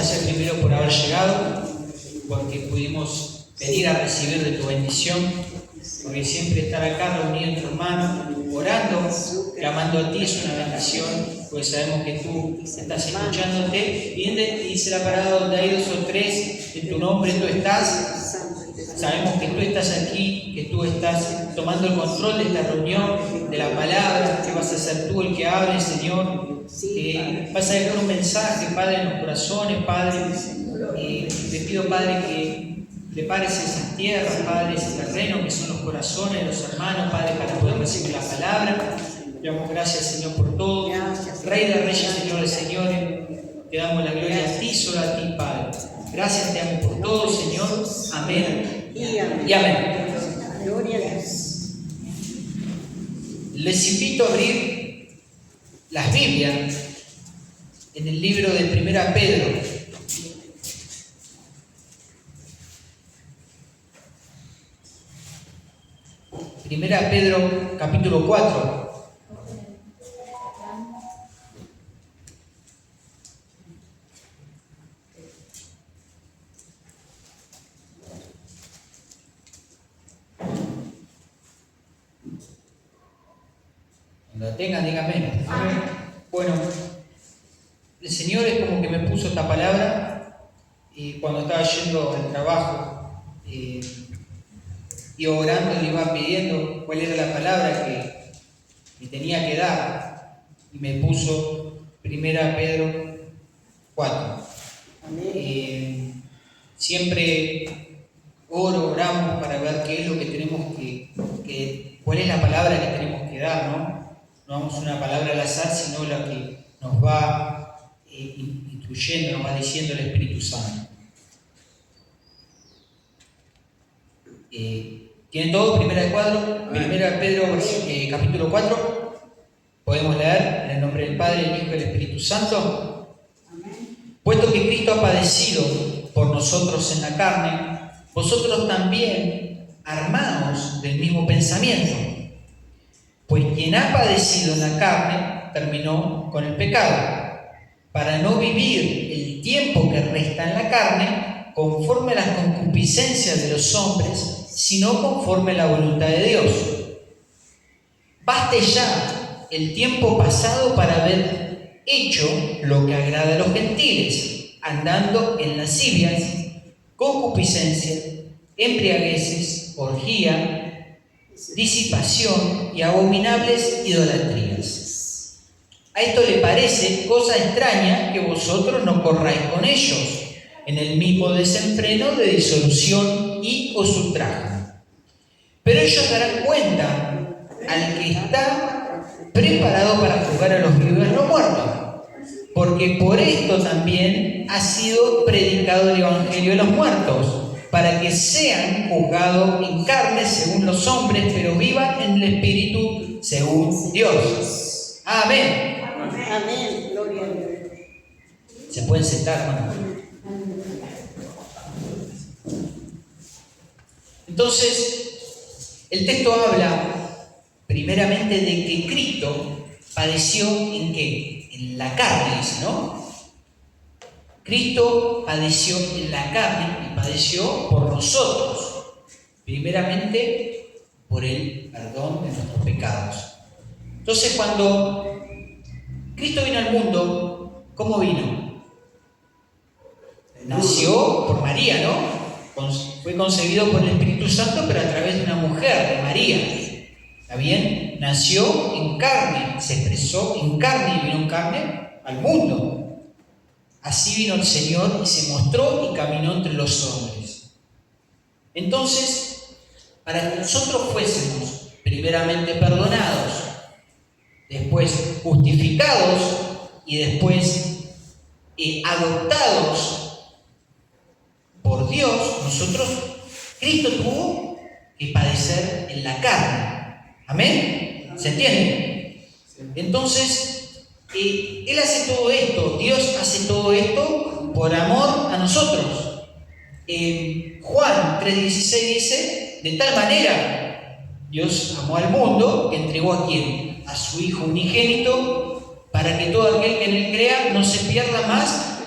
gracias primero por haber llegado, porque pudimos venir a recibir de tu bendición, porque siempre estar acá reunido entre hermanos, orando, clamando a ti es una bendición, porque sabemos que tú estás escuchándote. Y dice la palabra: donde hay 2 o 3 en tu nombre, tú estás. Sabemos que tú estás aquí, que tú estás tomando el control de esta reunión, de la palabra, que vas a ser tú el que hable, Señor, que vas a dejar un mensaje, Padre, en los corazones, Padre. Te pido, Padre, que prepares esas tierras, Padre, ese terreno que son los corazones de los hermanos, Padre, para poder recibir la palabra. Te damos gracias, Señor, por todo. Rey de reyes, Señor de señores, te damos la gloria a ti, solo a ti, Padre. Gracias, te amo por todo, Señor. Amén. Y amén. Gloria a Dios. Les invito a abrir las Biblias en el libro de 1 Pedro. Primera Pedro, capítulo 4. Cuando la tengan, díganme. Bueno, el Señor es como que me puso esta palabra y cuando estaba yendo al trabajo y orando le iba pidiendo cuál era la palabra que tenía que dar y me puso 1 Pedro 4. Siempre oramos para ver qué es lo que tenemos cuál es la palabra que tenemos que dar, ¿no? No damos una palabra al azar, sino la que nos va instruyendo, nos va diciendo el Espíritu Santo. ¿Tienen todo? Primera Pedro, capítulo 4. Podemos leer en el nombre del Padre, del Hijo y del Espíritu Santo. Puesto que Cristo ha padecido por nosotros en la carne, vosotros también armaos del mismo pensamiento. Pues quien ha padecido en la carne terminó con el pecado, para no vivir el tiempo que resta en la carne conforme a las concupiscencias de los hombres, sino conforme a la voluntad de Dios. Baste ya el tiempo pasado para haber hecho lo que agrada a los gentiles, andando en lascivias, concupiscencia, embriagueces, orgía, disipación y abominables idolatrías. A esto le parece cosa extraña que vosotros no corráis con ellos en el mismo desenfreno de disolución y os ultrajan. Pero ellos darán cuenta al que está preparado para juzgar a los vivos y los muertos, porque por esto también ha sido predicado el Evangelio de los muertos, para que sean juzgados en carne según los hombres, pero vivan en el Espíritu según Dios. Amén. Amén. Gloria a Dios. Se pueden sentar, hermano. Entonces, el texto habla primeramente de que Cristo padeció ¿en qué? En la carne, dice, ¿no? Cristo padeció en la carne y padeció por nosotros, primeramente por el perdón de nuestros pecados. Entonces, cuando Cristo vino al mundo, ¿cómo vino? Nació por María, ¿no? Fue concebido por el Espíritu Santo, pero a través de una mujer, de María. ¿Está bien? Nació en carne, se expresó en carne y vino en carne al mundo. Así vino el Señor y se mostró y caminó entre los hombres. Entonces, para que nosotros fuésemos primeramente perdonados, después justificados y después adoptados por Dios, Cristo tuvo que padecer en la carne. ¿Amén? ¿Se entiende? Entonces, Él hace todo esto, Dios hace todo esto por amor a nosotros. Juan 3:16 dice: de tal manera Dios amó al mundo que entregó ¿a quién? A su Hijo unigénito, para que todo aquel que en él crea no se pierda más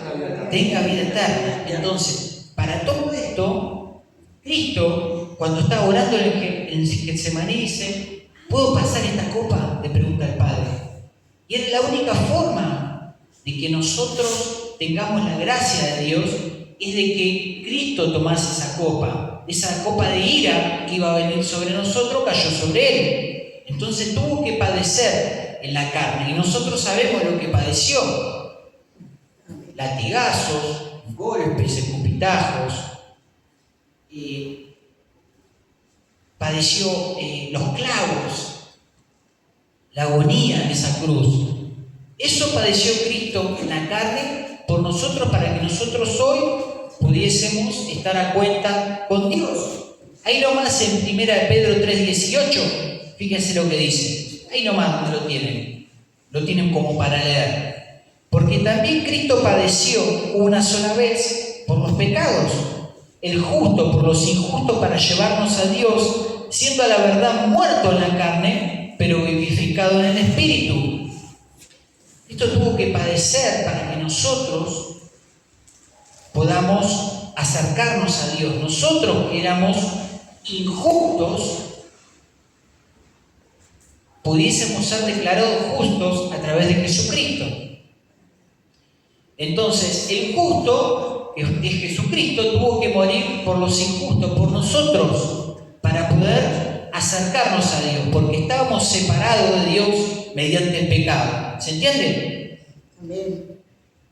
tenga vida eterna. Entonces, para todo esto, Cristo, cuando está orando en Getsemaní, dice: ¿puedo pasar esta copa?, le pregunta al Padre. Y es la única forma de que nosotros tengamos la gracia de Dios, es de que Cristo tomase esa copa de ira que iba a venir sobre nosotros, cayó sobre Él. Entonces tuvo que padecer en la carne, y nosotros sabemos lo que padeció: latigazos, golpes, escupitajos, padeció los clavos, la agonía en esa cruz. Eso padeció Cristo en la carne por nosotros, para que nosotros hoy pudiésemos estar a cuenta con Dios. Ahí nomás en 1 Pedro 3:18, fíjense lo que dice. Ahí nomás lo tienen como para leer. Porque también Cristo padeció una sola vez por los pecados, el justo por los injustos, para llevarnos a Dios, siendo a la verdad muerto en la carne, pero vivificado en el Espíritu. Cristo tuvo que padecer para que nosotros podamos acercarnos a Dios. Nosotros que éramos injustos, pudiésemos ser declarados justos a través de Jesucristo. Entonces, el justo, que es Jesucristo, tuvo que morir por los injustos, por nosotros, para poder acercarnos a Dios, porque estábamos separados de Dios mediante el pecado. ¿Se entiende? Amén.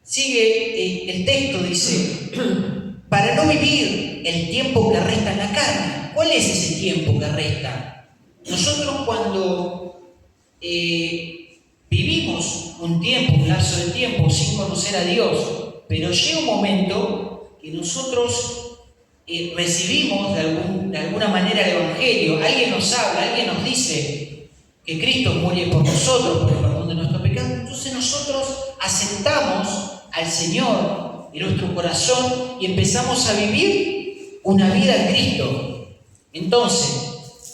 Sigue el texto, dice: para no vivir el tiempo que resta en la carne. ¿Cuál es ese tiempo que resta? Nosotros cuando vivimos un tiempo, un lapso de tiempo sin conocer a Dios, pero llega un momento que nosotros recibimos de alguna manera el Evangelio, alguien nos habla, alguien nos dice que Cristo murió por nosotros, por el perdón de nuestros pecados. Entonces nosotros aceptamos al Señor en nuestro corazón y empezamos a vivir una vida en Cristo. Entonces,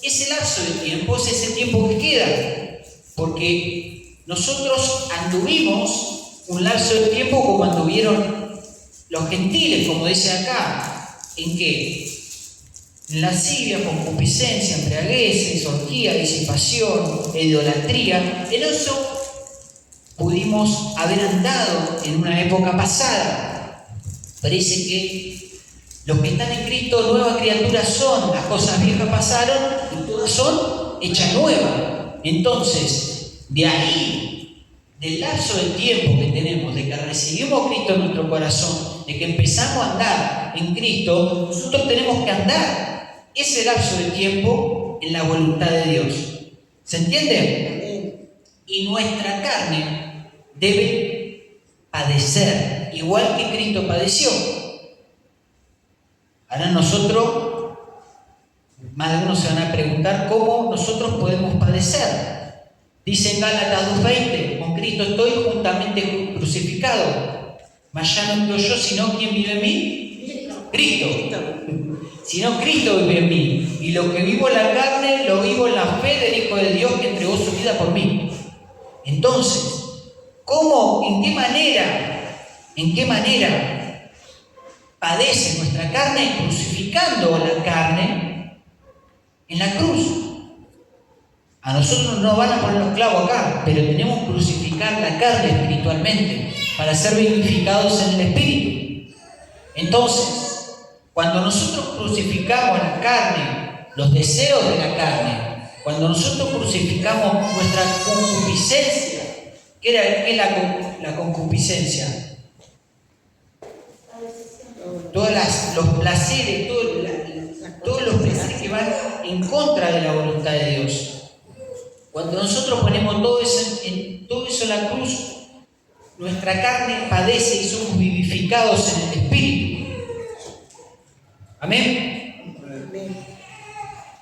ese lapso de tiempo es ese tiempo que queda, porque nosotros anduvimos un lapso de tiempo como anduvieron los gentiles, como dice acá. ¿En qué? En lascivia, concupiscencia, embriagueces, orgía, disipación, idolatría. En eso pudimos haber andado en una época pasada. Parece que los que están en Cristo, nuevas criaturas son. Las cosas viejas pasaron y todas son hechas nuevas. Entonces, de ahí, del lapso de tiempo que tenemos, de que recibimos a Cristo en nuestro corazón, de que empezamos a andar en Cristo, nosotros tenemos que andar ese lapso de tiempo en la voluntad de Dios. ¿Se entiende? Y nuestra carne debe padecer, igual que Cristo padeció. Ahora nosotros, más de uno se van a preguntar cómo nosotros podemos padecer. Dice en Gálatas 2:20, con Cristo estoy juntamente crucificado. Mas ya no vivo yo, sino ¿quién vive en mí? Cristo. Sino Cristo vive en mí. Y lo que vivo en la carne, lo vivo en la fe del Hijo de Dios que entregó su vida por mí. Entonces, ¿cómo? ¿En qué manera padece nuestra carne? Crucificando a la carne en la cruz. A nosotros no nos van a poner los clavos acá, pero tenemos que crucificar la carne espiritualmente para ser vivificados en el Espíritu. Entonces, cuando nosotros crucificamos la carne, los deseos de la carne, cuando nosotros crucificamos nuestra concupiscencia, ¿qué es la concupiscencia? Todos los placeres, todos los placeres que van en contra de la voluntad de Dios. Cuando nosotros ponemos todo eso en la cruz, nuestra carne padece y somos vivificados en el Espíritu. Amén.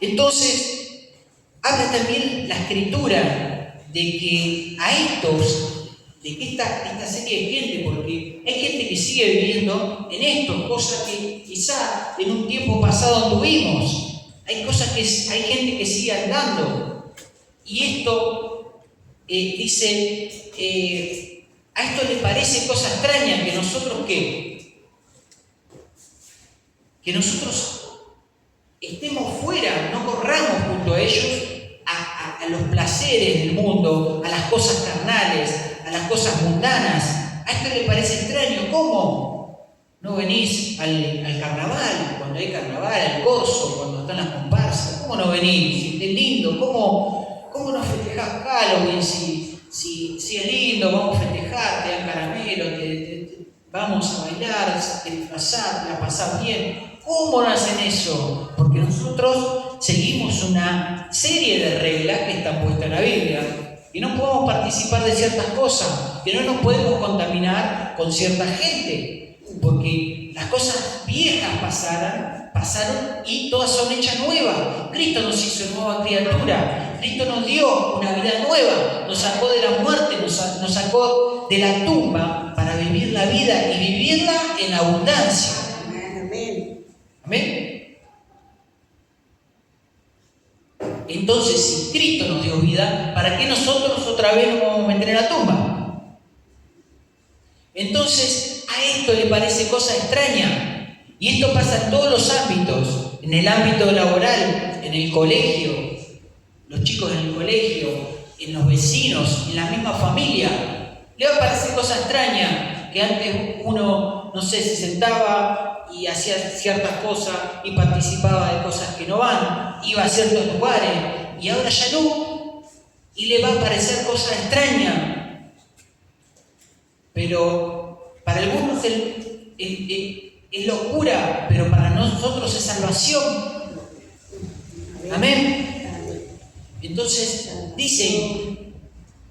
Entonces, habla también la Escritura de que esta serie de gente, porque hay gente que sigue viviendo en esto, cosas que quizá en un tiempo pasado tuvimos. Hay gente que sigue andando. Y esto dice, a esto le parece cosa extraña que nosotros ¿qué? que nosotros estemos fuera, no corramos junto a ellos a los placeres del mundo, a las cosas carnales, a las cosas mundanas. A esto le parece extraño. ¿Cómo no venís al carnaval, cuando hay carnaval, al corso, cuando están las comparsas? ¿Cómo no venís? Si es lindo, ¿cómo no festejás Halloween? Si es lindo, vamos a festejar, te dan caramelo, vamos a bailar, te disfrazar, a pasar bien. ¿Cómo no hacen eso? Porque nosotros seguimos una serie de reglas que están puestas en la Biblia. Y no podemos participar de ciertas cosas, que no nos podemos contaminar con cierta gente. Porque las cosas viejas pasaron y todas son hechas nuevas. Cristo nos hizo nueva criatura. Cristo nos dio una vida nueva. Nos sacó de la muerte, nos sacó de la tumba para vivir la vida y vivirla en abundancia. Amén. ¿Amén? Entonces, si Cristo nos dio vida, ¿para qué nosotros otra vez nos vamos a meter en la tumba? Entonces, a esto le parece cosa extraña. Y esto pasa en todos los ámbitos. En el ámbito laboral, en el colegio, los chicos en el colegio, en los vecinos, en la misma familia. Le va a parecer cosa extraña que antes uno, no sé, se sentaba y hacía ciertas cosas y participaba de cosas que no van, iba a ciertos lugares y ahora ya no, y le va a parecer cosa extraña. Pero para algunos es locura, pero para nosotros es salvación. Amén. Entonces dicen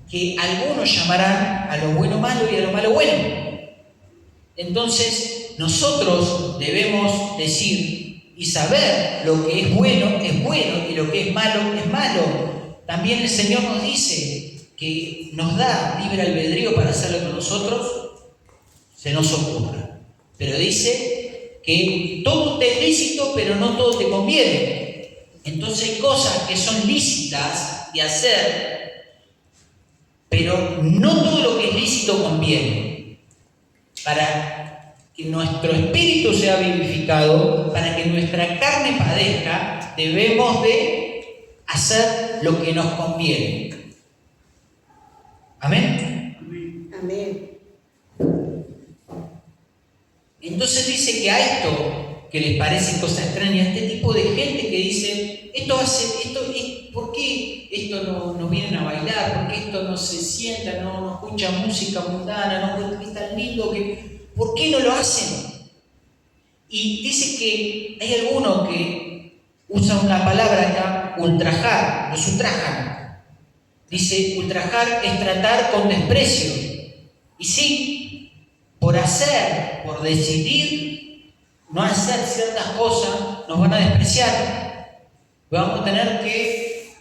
que algunos llamarán a lo bueno malo y a lo malo bueno. Entonces nosotros debemos decir y saber lo que es bueno y lo que es malo es malo. También el Señor nos dice que nos da libre albedrío para hacer lo que nosotros se nos ocurra. Pero dice que todo te es lícito, pero no todo te conviene. Entonces hay cosas que son lícitas de hacer, pero no todo lo que es lícito conviene. Para que nuestro espíritu sea vivificado, para que nuestra carne padezca, debemos de hacer lo que nos conviene. ¿Amén? Amén. Entonces dice que a esto que les parece cosa extraña, este tipo de gente que dice, ¿por qué esto no vienen a bailar? ¿Por qué esto no se sienta, no escucha música mundana, no es tan lindo? ¿Por qué no lo hacen? Y dice que hay algunos que usan una palabra acá, ultrajar, los ultrajan. Dice, ultrajar es tratar con desprecio. Y sí, por decidir no hacer ciertas cosas, nos van a despreciar. Vamos a tener que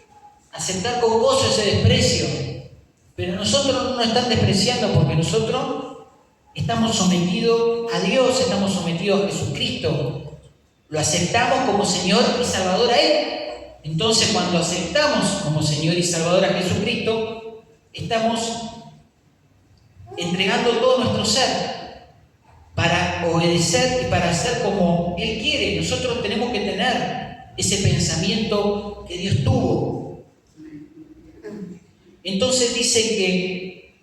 aceptar con gozo ese desprecio. Pero nosotros no nos están despreciando porque nosotros estamos sometidos a Dios, estamos sometidos a Jesucristo. Lo aceptamos como Señor y Salvador a Él. Entonces, cuando aceptamos como Señor y Salvador a Jesucristo, estamos entregando todo nuestro ser para obedecer y para hacer como Él quiere. Nosotros tenemos que tener ese pensamiento que Dios tuvo. Entonces dice que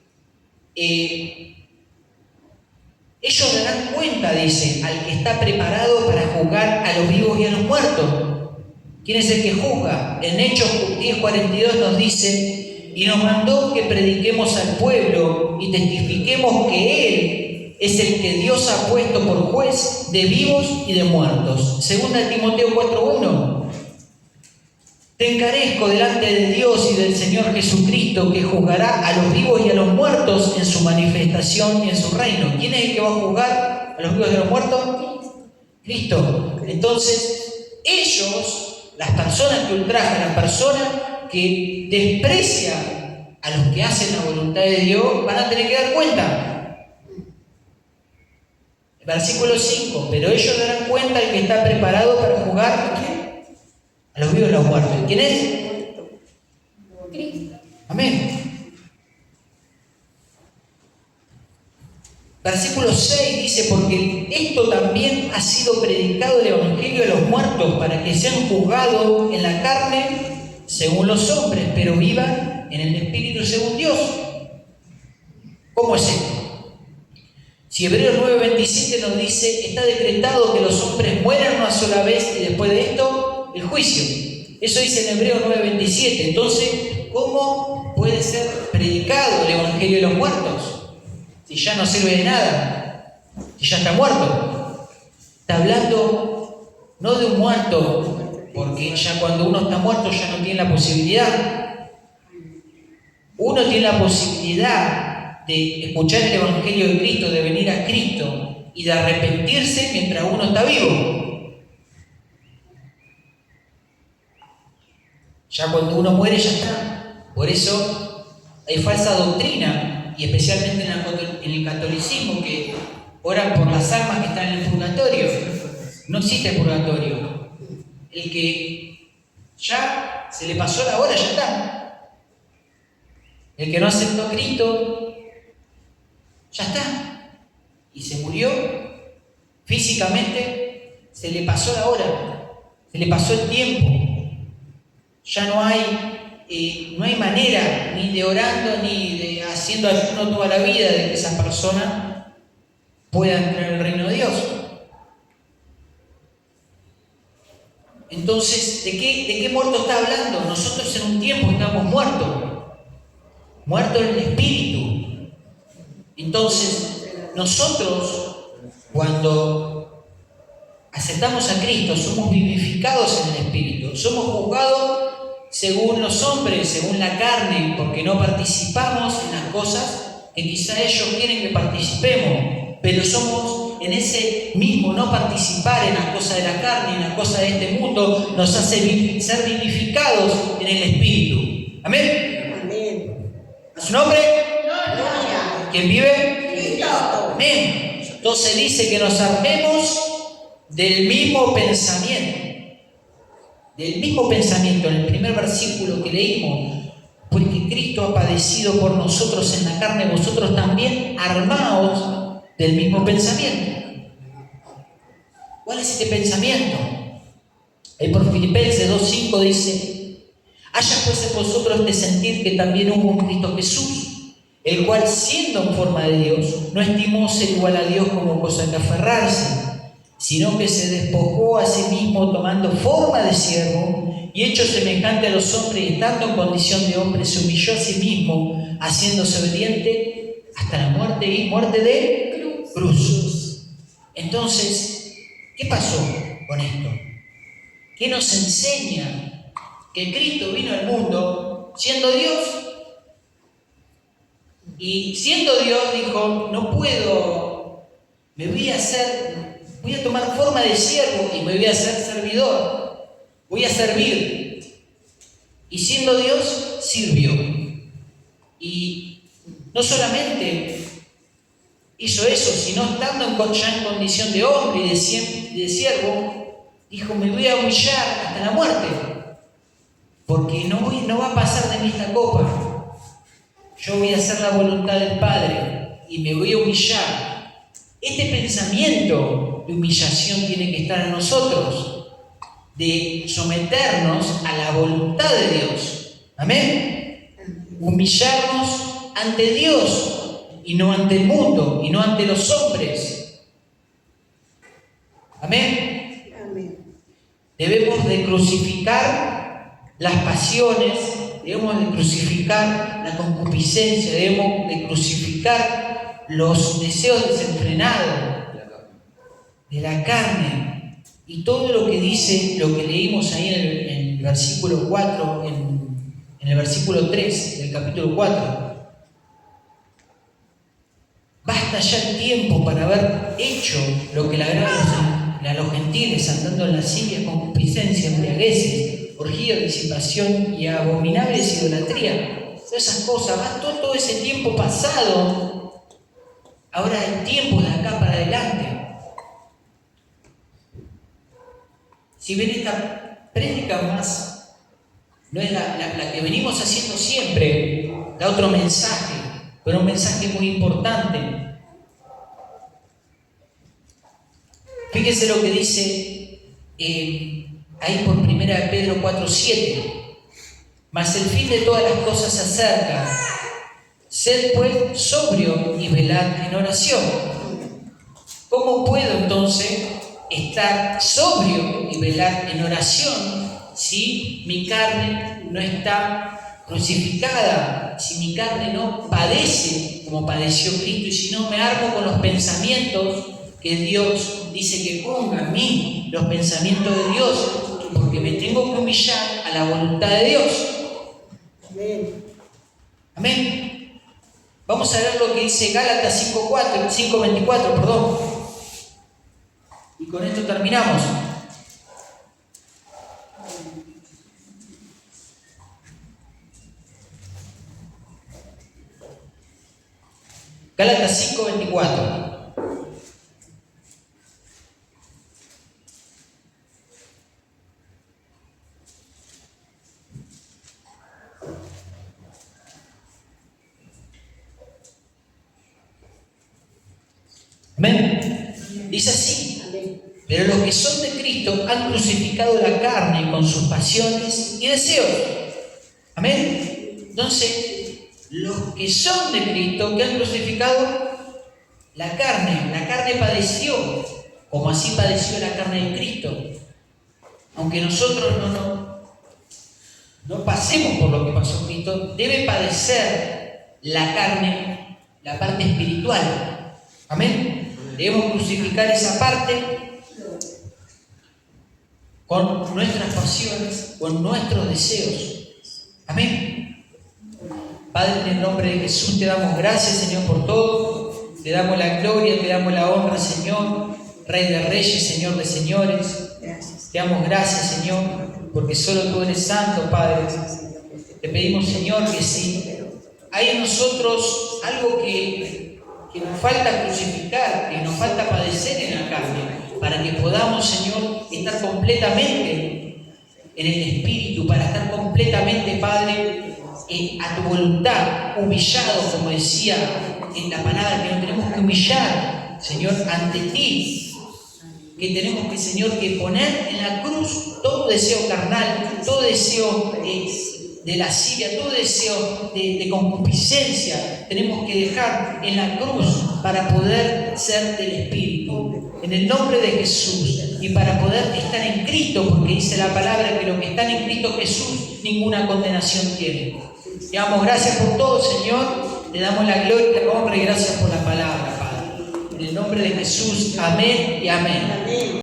ellos darán cuenta, dice, al que está preparado para juzgar a los vivos y a los muertos. ¿Quién es el que juzga? En Hechos 10:42 nos dice, y nos mandó que prediquemos al pueblo y testifiquemos que Él es el que Dios ha puesto por juez de vivos y de muertos. Segunda Timoteo 4:1. Te encarezco delante de Dios y del Señor Jesucristo, que juzgará a los vivos y a los muertos en su manifestación y en su reino. ¿Quién es el que va a juzgar a los vivos y a los muertos? Cristo. Entonces, ellos, las personas que ultrajan, las personas que desprecian a los que hacen la voluntad de Dios, van a tener que dar cuenta. Versículo 5. Pero ellos darán cuenta al que está preparado para juzgar ¿a quién? A los vivos y a los muertos. ¿Quién es? Cristo. Amén. Versículo 6 dice, porque esto también ha sido predicado el Evangelio de los muertos, para que sean juzgados en la carne según los hombres, pero vivan en el Espíritu según Dios. ¿Cómo es esto? Si Hebreos 9:27 nos dice, está decretado que los hombres mueran una sola vez y después de esto, el juicio. Eso dice en Hebreos 9:27. Entonces, ¿cómo puede ser predicado el Evangelio de los muertos? Si ya no sirve de nada, si ya está muerto. Está hablando no de un muerto, porque ya cuando uno está muerto ya no tiene la posibilidad. Uno tiene la posibilidad de escuchar el Evangelio de Cristo, de venir a Cristo y de arrepentirse mientras uno está vivo. Ya cuando uno muere ya está. Por eso hay falsa doctrina, y especialmente en el catolicismo, que oran por las almas que están en el purgatorio. No existe purgatorio. El que ya se le pasó la hora, ya está. El que no aceptó a Cristo, ya está. Y se murió físicamente, se le pasó la hora, se le pasó el tiempo. Ya no hay manera, ni de orando, ni de haciendo ayuno toda la vida, de que esa persona pueda entrar en el reino de Dios. Entonces, ¿de qué muerto está hablando? Nosotros en un tiempo estamos muertos en el espíritu. Entonces, nosotros, cuando aceptamos a Cristo, somos vivificados en el espíritu, somos juzgados según los hombres, según la carne, porque no participamos en las cosas que quizá ellos quieren que participemos, pero somos en ese mismo no participar en las cosas de la carne, en las cosas de este mundo, nos hace ser vivificados en el Espíritu. ¿Amén? Amén. ¿A su nombre? Gloria. ¿Quién vive? Cristo. Amén. Entonces dice que nos armemos del mismo pensamiento. Del mismo pensamiento, en el primer versículo que leímos, porque Cristo ha padecido por nosotros en la carne, vosotros también armaos del mismo pensamiento. ¿Cuál es este pensamiento? Ahí por Filipenses 2:5 dice, haya pues en vosotros este sentir que también hubo en Cristo Jesús, el cual siendo en forma de Dios, no estimó ser igual a Dios como cosa que aferrarse, sino que se despojó a sí mismo tomando forma de siervo y hecho semejante a los hombres y estando en condición de hombre se humilló a sí mismo, haciéndose obediente hasta la muerte y muerte de cruz. Entonces, ¿qué pasó con esto? ¿Qué nos enseña? Que Cristo vino al mundo siendo Dios. Y siendo Dios dijo, no puedo, voy a tomar forma de siervo y me voy a hacer servidor. Voy a servir. Y siendo Dios, sirvió. Y no solamente hizo eso, sino estando ya en condición de hombre y de siervo, dijo, me voy a humillar hasta la muerte. Porque no va a pasar de mí esta copa. Yo voy a hacer la voluntad del Padre y me voy a humillar. Este pensamiento de humillación tiene que estar en nosotros, de someternos a la voluntad de Dios. ¿Amén? Humillarnos ante Dios y no ante el mundo y no ante los hombres. ¿Amén? Amén. Debemos de crucificar las pasiones, debemos de crucificar la concupiscencia, debemos de crucificar los deseos desenfrenados de la carne y todo lo que dice, lo que leímos ahí en el versículo 4, en el versículo 3 del capítulo 4. Basta ya el tiempo para haber hecho lo que le agrada a los gentiles, andando en lascivia, concupiscencia, embriagueces, orgía, disipación y abominables idolatría. Todas esas cosas, va todo ese tiempo pasado. Ahora el tiempo de acá para adelante. Si ven esta prédica más, no es la que venimos haciendo siempre, da otro mensaje, pero un mensaje muy importante. Fíjese lo que dice ahí por 1 Pedro 4:7. Mas el fin de todas las cosas se acerca. Sed pues sobrio y velad en oración. ¿Cómo puedo entonces estar sobrio y velar en oración si mi carne no está crucificada, si mi carne no padece como padeció Cristo, y si no me armo con los pensamientos que Dios dice que ponga en mí, los pensamientos de Dios, porque me tengo que humillar a la voluntad de Dios? Amén. Amén. Vamos a ver lo que dice Gálatas 5:24, perdón. Y con esto terminamos. Gálatas 5:24. Amén. Dice así: pero los que son de Cristo han crucificado la carne con sus pasiones y deseos. Amén. Entonces, los que son de Cristo, que han crucificado la carne padeció, como así padeció la carne de Cristo. Aunque nosotros no pasemos por lo que pasó Cristo, debe padecer la carne, la parte espiritual. Amén. Debemos crucificar esa parte con nuestras pasiones, con nuestros deseos. Amén. Padre, en el nombre de Jesús te damos gracias, Señor, por todo. Te damos la gloria, te damos la honra, Señor. Rey de reyes, Señor de señores. Te damos gracias, Señor, porque solo tú eres santo, Padre. Te pedimos, Señor, que si hay en nosotros algo que nos falta crucificar, que nos falta padecer en la carne, para que podamos, Señor, estar completamente en el Espíritu, para estar completamente, Padre, a tu voluntad, humillados, como decía en la palabra, que nos tenemos que humillar, Señor, ante ti, que tenemos que, Señor, que poner en la cruz todo deseo carnal, todo deseo de lascivia, todo deseo de concupiscencia, tenemos que dejar en la cruz para poder ser del Espíritu, en el nombre de Jesús, y para poder estar en Cristo, porque dice la palabra que los que están en Cristo Jesús ninguna condenación tienen. Te damos gracias por todo, Señor, te damos la gloria, la honra y gracias por la palabra, Padre. En el nombre de Jesús, amén y amén.